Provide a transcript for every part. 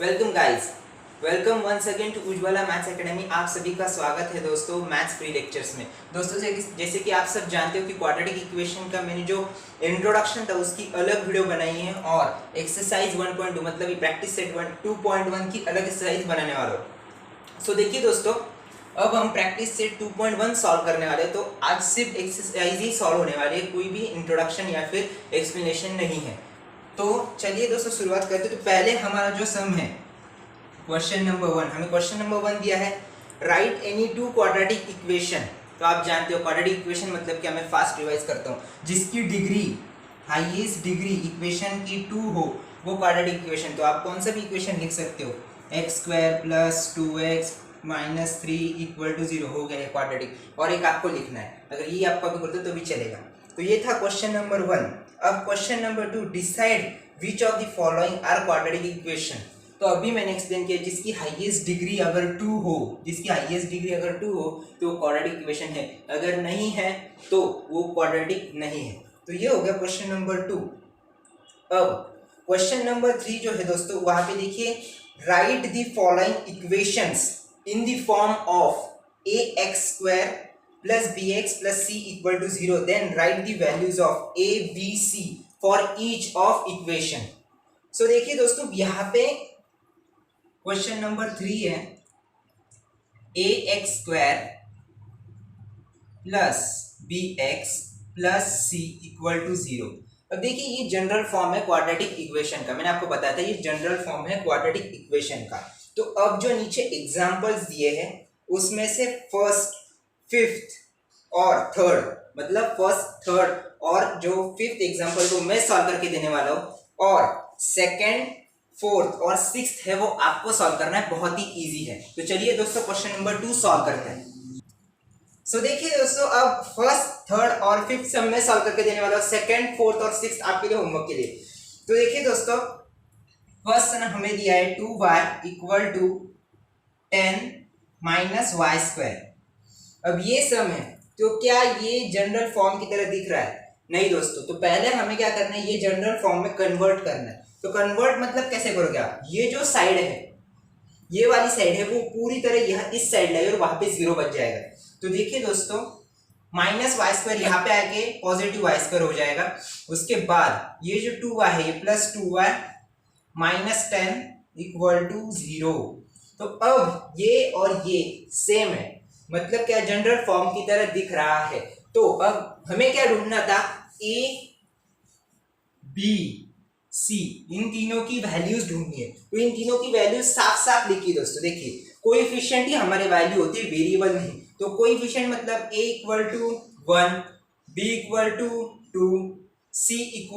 Welcome guys, welcome once again to Ujjwala maths academy. आप सभी का स्वागत है दोस्तों मैथ्स फ्री लेक्चर्स में। दोस्तों जैसे कि आप सब जानते हो कि क्वाड्रेटिक इक्वेशन का मैंने जो इंट्रोडक्शन था उसकी अलग वीडियो बनाई है और एक्सरसाइज 1.2 मतलब प्रैक्टिस सेट 2.1 की अलग एक्सरसाइज बनाने वाला हूँ। सो देखिए दोस्तों, अब हम प्रैक्टिस सेट 2.1 सॉल्व करने वाले हैं। तो आज सिर्फ एक्सरसाइज ही सॉल्व होने वाली है, कोई भी इंट्रोडक्शन या फिर एक्सप्लेनेशन नहीं है। तो चलिए दोस्तों शुरुआत करते हैं। तो पहले हमारा जो सम है क्वेश्चन नंबर 1, हमें क्वेश्चन नंबर 1 दिया है right any two quadratic equation. तो आप जानते हो क्वाड्रेटिक इक्वेशन मतलब क्या, मैं फास्ट रिवाइज करता हूँ, जिसकी डिग्री हाईएस्ट डिग्री इक्वेशन की 2 हो वो क्वाड्रेटिक इक्वेशन। तो आप कौन सा भी इक्वेशन लिख सकते हो, x² + 2x - 3 = 0 हो गया है क्वाड्रेटिक, और एक आपको लिखना है। अगर ये आपको भी बोलते तो भी चलेगा। तो ये था क्वेश्चन नंबर 1। अब question number 2, decide which of the following are quadratic equation. तो अभी मैंने एक्सप्लेन किया जिसकी हाईएस्ट डिग्री अगर 2 हो, जिसकी हाईएस्ट डिग्री अगर 2 हो तो क्वाड्रेटिक इक्वेशन है, अगर नहीं है तो वो क्वाड्रेटिक नहीं है। तो ये हो गया क्वेश्चन नंबर 2। अब क्वेश्चन नंबर 3 जो है दोस्तों, वहां पे देखिए write the following equations in the form of ax² + bx + c = 0, then write the values of a b c for each of equation. So देखिए दोस्तों, यहाँ पे क्वेश्चन नंबर 3 है ax² + bx + c = 0। अब देखिए ये जनरल फॉर्म है quadratic equation का, मैंने आपको बताया था ये जनरल फॉर्म है क्वाड्रेटिक इक्वेशन का। तो अब जो नीचे एग्जांपल्स दिए हैं उसमें से फर्स्ट, फिफ्थ और थर्ड, मतलब फर्स्ट, थर्ड और जो फिफ्थ एग्जांपल को मैं सॉल्व करके देने वाला हूँ, और सेकंड, फोर्थ और सिक्स्थ है वो आपको सॉल्व करना है, बहुत ही इजी है। तो चलिए दोस्तों क्वेश्चन नंबर 2 सॉल्व करते हैं। सो देखिए दोस्तों, अब फर्स्ट, थर्ड और फिफ्थ सम में सॉल्व करके देने वाला हूं, सेकंड, फोर्थ और सिक्स्थ आपके लिए होमवर्क के लिए। तो देखिए दोस्तों, फर्स्ट सम हमें दिया है 2y = 10 - y²। अब ये सम है, तो क्या ये जनरल फॉर्म की तरह दिख रहा है? नहीं दोस्तों। तो पहले हमें क्या करना है, ये जनरल फॉर्म में कन्वर्ट करना है। तो कन्वर्ट मतलब कैसे करोगे आप, ये जो साइड है, ये वाली साइड है वो पूरी तरह यह इस साइड लाइए और वहां पे 0 बच जाएगा। तो देखिए दोस्तों, -y² यहाँ पे आके पॉजिटिव y² हो जाएगा। उसके बाद ये जो 2y है ये +2y - 10 = 0। तो अब ये और ये सेम है, मतलब क्या जनरल फॉर्म की तरह दिख रहा है। तो अब हमें क्या ढूंढना था, a b c इन तीनों की वैल्यूज ढूंढनी है। तो इन तीनों की वैल्यूज साफ साफ लिखी दोस्तों। देखिए कोएफिशिएंट ही हमारे वैल्यू होती है, वेरिएबल नहीं। तो कोएफिशिएंट मतलब a = 1, b = 2, c =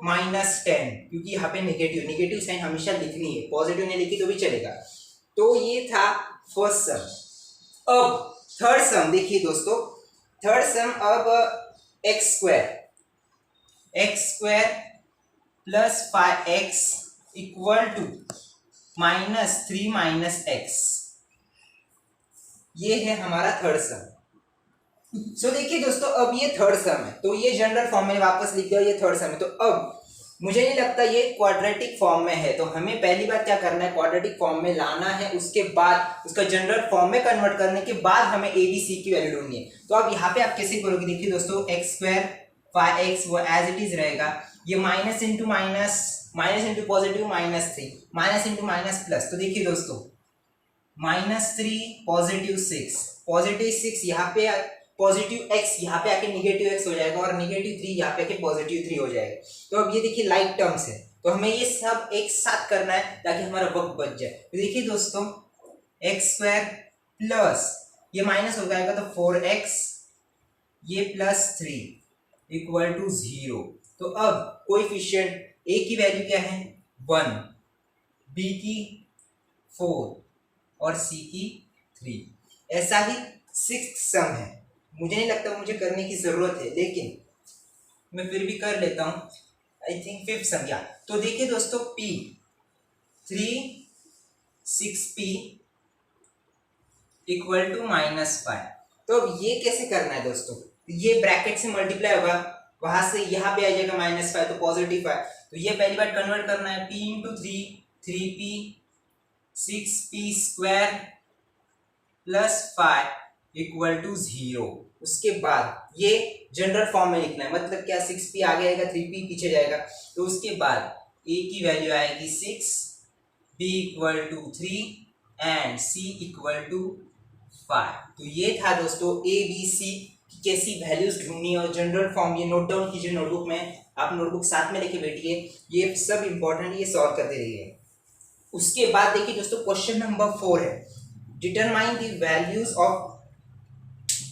-10, क्योंकि यहाँ पे नेगेटिव साइन हमेशा लिखनी है, पॉजिटिव नहीं लिखी तो भी चलेगा। तो ये था फर्स्ट सम। अब थर्ड सम देखिए दोस्तों, थर्ड सम अब x² + 5x = -3 - x, ये है हमारा थर्ड सम। सो देखिए दोस्तों, अब ये थर्ड सम है, तो ये जनरल फॉर्म में वापस लिख दिया, ये थर्ड सम है। तो अब मुझे नहीं लगता ये क्वाड्रेटिक फॉर्म में है, तो हमें पहली बात क्या करना है, क्वाड्रेटिक फॉर्म में लाना है, उसके बाद उसका जनरल फॉर्म में कन्वर्ट करने के बाद हमें a b c की वैल्यू ढूंढनी है। तो अब यहाँ पे आप कैसे करोगे, देखिए दोस्तों, x² 5x वो एज इट इज रहेगा, ये minus into positive -3, minus into minus plus. तो देखिए दोस्तों, -3 +6 यहाँ पे पॉजिटिव x यहाँ पे आके नेगेटिव x हो जाएगा, और -3 यहाँ पे आके +3 हो जाएगा। तो अब ये देखिए लाइक टर्म्स है, तो हमें ये सब एक साथ करना है ताकि हमारा वक्त बच जाए। तो देखिए दोस्तों, x² प्लस ये माइनस हो जाएगा तो 4x, ये +3 = 0। तो अब कोएफिशिएंट a की वैल्यू क्या है 1, b की 4 और c की 3। ऐसा ही सिक्स्थ सम है, मुझे नहीं लगता मुझे करने की जरूरत है, लेकिन मैं फिर भी कर लेता हूं। आई थिंक फिफ्थ सम या। तो देखिए दोस्तों, p 3 6p = -5। तो अब ये कैसे करना है दोस्तों, ये ब्रैकेट से मल्टीप्लाई होगा, वहां से यहाँ पे आ जाएगा -5, तो पॉजिटिव 5। तो ये पहली बार कन्वर्ट करना है, p × 3 3p 6p² plus 5 equal to 0। उसके बाद ये जनरल फॉर्म में लिखना है, मतलब क्या 6p आगे आएगा 3p पीछे जाएगा, तो उसके बाद a की वैल्यू आएगी 6, b equal to 3 and c equal to 5। तो ये था दोस्तों a b c की कैसी वैल्यूज ढूंढनी है, और जनरल फॉर्म ये नोट डाउन कीजिए नोटबुक में, आप नोटबुक साथ में लेके बैठिए, ये सब इंपॉर्टेंट, ये सॉल्व करते रहिए। उसके बाद देखिए दोस्तों क्वेश्चन नंबर 4 है, determine the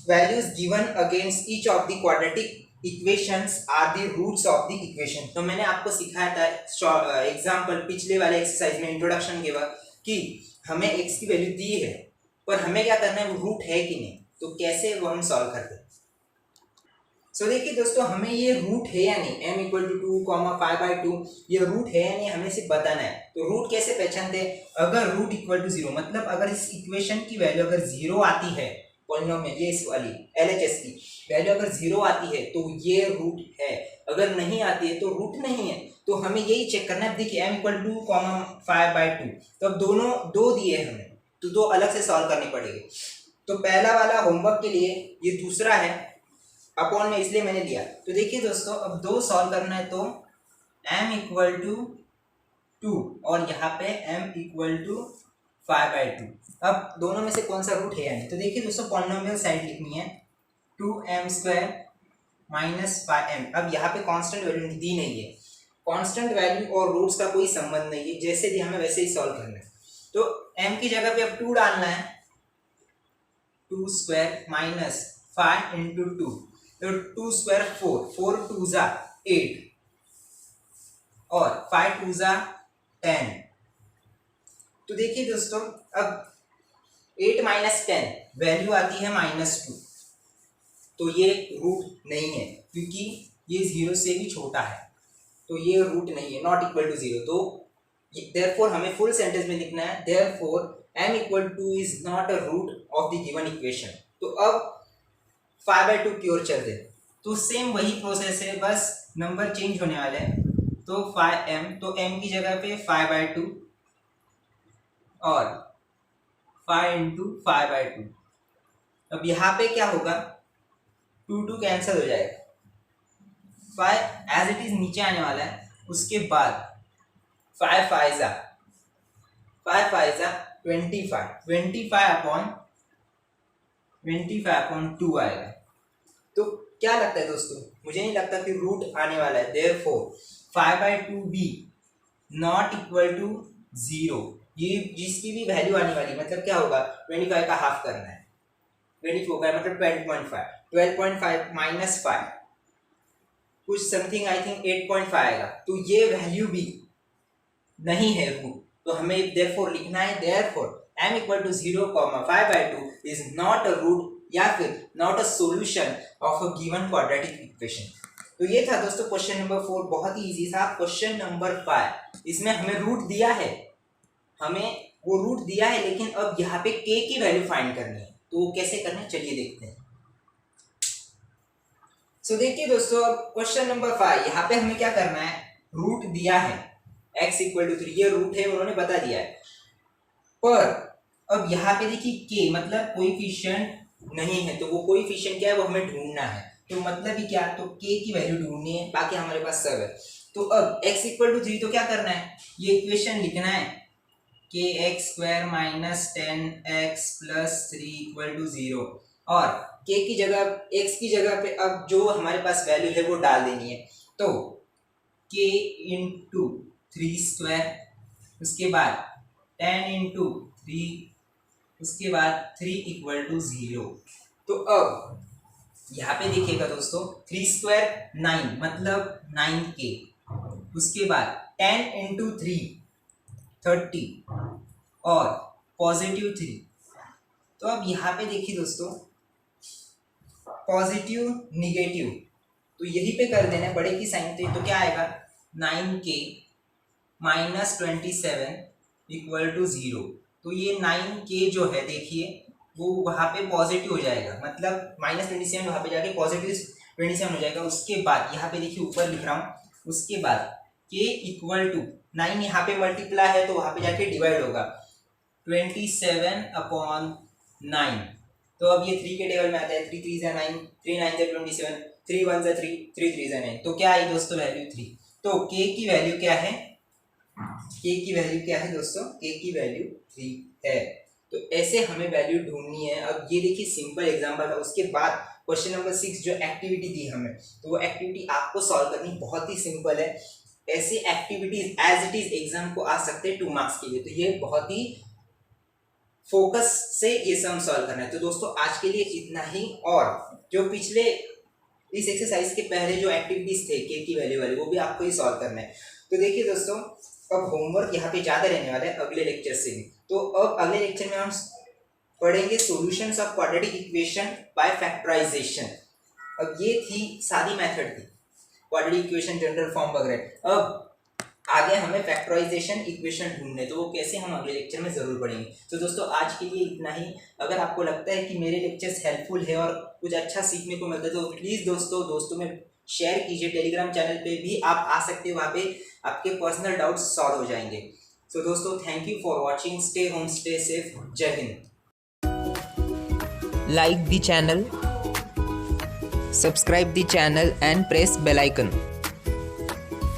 values given against each of the quadratic equations are the roots of the equation. तो मैंने आपको सिखाया था एग्जांपल पिछले वाले एक्सरसाइज में इंट्रोडक्शन के बाद कि हमें x की वैल्यू दी है, पर हमें क्या करना है, वो रूट है कि नहीं, तो कैसे वो हम सॉल्व करते हैं। सो देखिए दोस्तों, हमें ये रूट है या नहीं, m इक्वल टू 2, 5/2 ये रूट है या नहीं हमें सिर्फ बताना है। तो रूट कैसे पहचानते हैं, अगर रूट इक्वल टू 0, मतलब अगर इस इक्वेशन की वैल्यू अगर 0 आती है, पॉलिनोमियल ये इस वाली LHS की वैल्यू अगर 0 आती है तो ये रूट है, अगर नहीं आती है तो रूट नहीं है। तो हमें यही चेक करना है। देखिए m इक्वल टू 5/2, तो अब दोनों दो दिए हमें, तो दो अलग से सॉल्व करनी पड़ेगी। तो पहला वाला होमवर्क के लिए, ये दूसरा है अपॉन में, इसलिए मैंने दिया। तो देखिए दोस्तों, अब दो सॉल्व करना है, तो m इक्वल टू 2 और यहाँ पे m इक्वल टू 5/2। अब दोनों में से कौन सा रूट है या नहीं, तो देखिए दोस्तों पॉलिनोमियल साइड लिखनी है 2m² माइनस 5m। अब यहाँ पे कांस्टेंट वैल्यू दी नहीं है, कांस्टेंट वैल्यू और रूट्स का कोई संबंध नहीं है, जैसे दी हमें वैसे ही सॉल्व करना है। तो m की जगह पे अब 2 डालना है, 2² माइनस 5 इंटू 2, तो 2² 4, 4 2 जा 8 और 5 2 जा 10। तो देखिए दोस्तों, अब 8 माइनस 10 वैल्यू आती है -2, तो ये रूट नहीं है क्योंकि ये 0 से भी छोटा है, तो ये रूट नहीं है, नॉट इक्वल टू 0। तो देयरफॉर हमें फुल सेंटेंस में लिखना है, therefore m equal to is not a root of the given equation. तो अब 5/2 की ओर चलते हैं, तो सेम वही प्रोसेस है, बस नंबर चेंज होने वाले हैं। तो 5m, तो m की जगह पे 5/2 और 5 इंटू 5/2। अब यहाँ पे क्या होगा, 2 कैंसिल हो जाएगा, 5 एज इट इज नीचे आने वाला है। उसके बाद 5 5 जा 25/2 आएगा। तो क्या लगता है दोस्तों, मुझे नहीं लगता कि रूट आने वाला है, देयरफॉर 5/2 भी नॉट इक्वल टू 0। ये जिसकी भी वैल्यू आने वाली, मतलब क्या होगा, 25 का हाफ करना है, 24 का मतलब 12.5 माइनस 5 कुछ समथिंग, आई थिंक 8.5 आएगा। तो ये वैल्यू भी नहीं है रूट, तो हमें देयरफॉर लिखना है, therefore m equal to 0, 5/2 is not a root या फिर not a solution of a given quadratic equation. तो ये था दोस्तों क्वेश्चन नंबर 4, बहुत ही इजी था। क्वेश्चन नंबर 5, इसमें हमें रूट दिया है, हमें वो रूट दिया है, लेकिन अब यहाँ पे k की वैल्यू फाइंड करनी है, तो वो कैसे करना है चलिए देखते हैं। सो देखिए दोस्तों, अब क्वेश्चन नंबर 5, यहाँ पे हमें क्या करना है, रूट दिया है x इक्वल टू 3, ये रूट है, उन्होंने बता दिया है, पर अब यहाँ पे देखिए k मतलब कोएफिशिएंट नहीं है, तो वो कोएफिशिएंट क्या है, वो हमें ढूंढना है। तो मतलब ही क्या, तो k की वैल्यू ढूंढनी है, बाकी हमारे पास सब है। तो अब x इक्वल टू 3, तो क्या करना है, ये इक्वेशन लिखना है, kx² minus 10x plus 3 equal to 0, और k की जगह, x की जगह पे अब जो हमारे पास वैल्यू है वो डाल देनी है। तो k इंटू 3², उसके बाद 10 इंटू 3, उसके बाद 3 इक्वल टू 0। तो अब यहाँ पे देखिएगा दोस्तों, 3² 9 मतलब 9k, उसके बाद 10 इंटू 3 30 और +3। तो अब यहाँ पे देखिए दोस्तों, पॉजिटिव निगेटिव, तो यही पे कर देना है बड़े की साइन पे, तो क्या आएगा 9k माइनस 27 इक्वल टू 0। तो ये 9k जो है देखिए वो वहाँ पे पॉजिटिव हो जाएगा, मतलब -27 वहाँ पे जाके +27 हो जाएगा। उसके बाद यहाँ पे देखिए ऊपर लिख रहा हूँ, उसके बाद k इक्वल टू 9 यहाँ पे मल्टीप्लाई है तो वहाँ पे जाके डिवाइड होगा, 27/9। तो अब ये 3 के टेबल में आता है, 3 3 जा 9, 3 9 जा 27, 3 1 जा 3, 3 3 जा 9। तो क्या आई दोस्तों वैल्यू 3। तो के की वैल्यू क्या है, के की वैल्यू क्या है दोस्तों, के की वैल्यू 3 है। तो ऐसे हमें वैल्यू ढूंढनी है। अब ये देखिए सिंपल एग्जांपल है। उसके बाद क्वेश्चन नंबर 6 जो एक्टिविटी दी हमें, तो वो एक्टिविटी आपको सॉल्व करनी बहुत ही सिंपल है। ऐसी activities as it is exam को आ सकते हैं 2 मार्क्स के लिए, तो ये बहुत ही फोकस से ये सम सॉल्व करना है। तो दोस्तों आज के लिए इतना ही। और जो पिछले इस एक्सरसाइज के पहले जो एक्टिविटीज थे के की वैल्यू वाले, वो भी आपको ही सॉल्व करना है। तो देखिए दोस्तों, अब होमवर्क यहाँ पे ज़्यादा रहने वाला है अगले लेक्चर से भी। तो अब अगले लेक्चर में हम पढ़ेंगे solutions of quadratic equation by factorisation. अब ये थी सादी मेथड थी, क्वाड्रेटिक इक्वेशन जनरल फॉर्म वगैरह। अब आगे हमें फैक्टराइजेशन इक्वेशन ढूंढने, तो वो कैसे हम अगले लेक्चर में ज़रूर पढ़ेंगे। तो दोस्तों आज के लिए इतना ही। अगर आपको लगता है कि मेरे लेक्चर्स हेल्पफुल है और कुछ अच्छा सीखने को मिलता है, तो प्लीज़ दोस्तों में शेयर कीजिए। टेलीग्राम चैनल पे भी आप आ सकते हो, वहाँ पे आपके पर्सनल डाउट्स सॉल्व हो जाएंगे। सो दोस्तों thank you for watching. Stay home, stay safe. जय Hind. Like the channel, subscribe the channel and press bell icon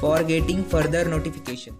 for getting further notifications.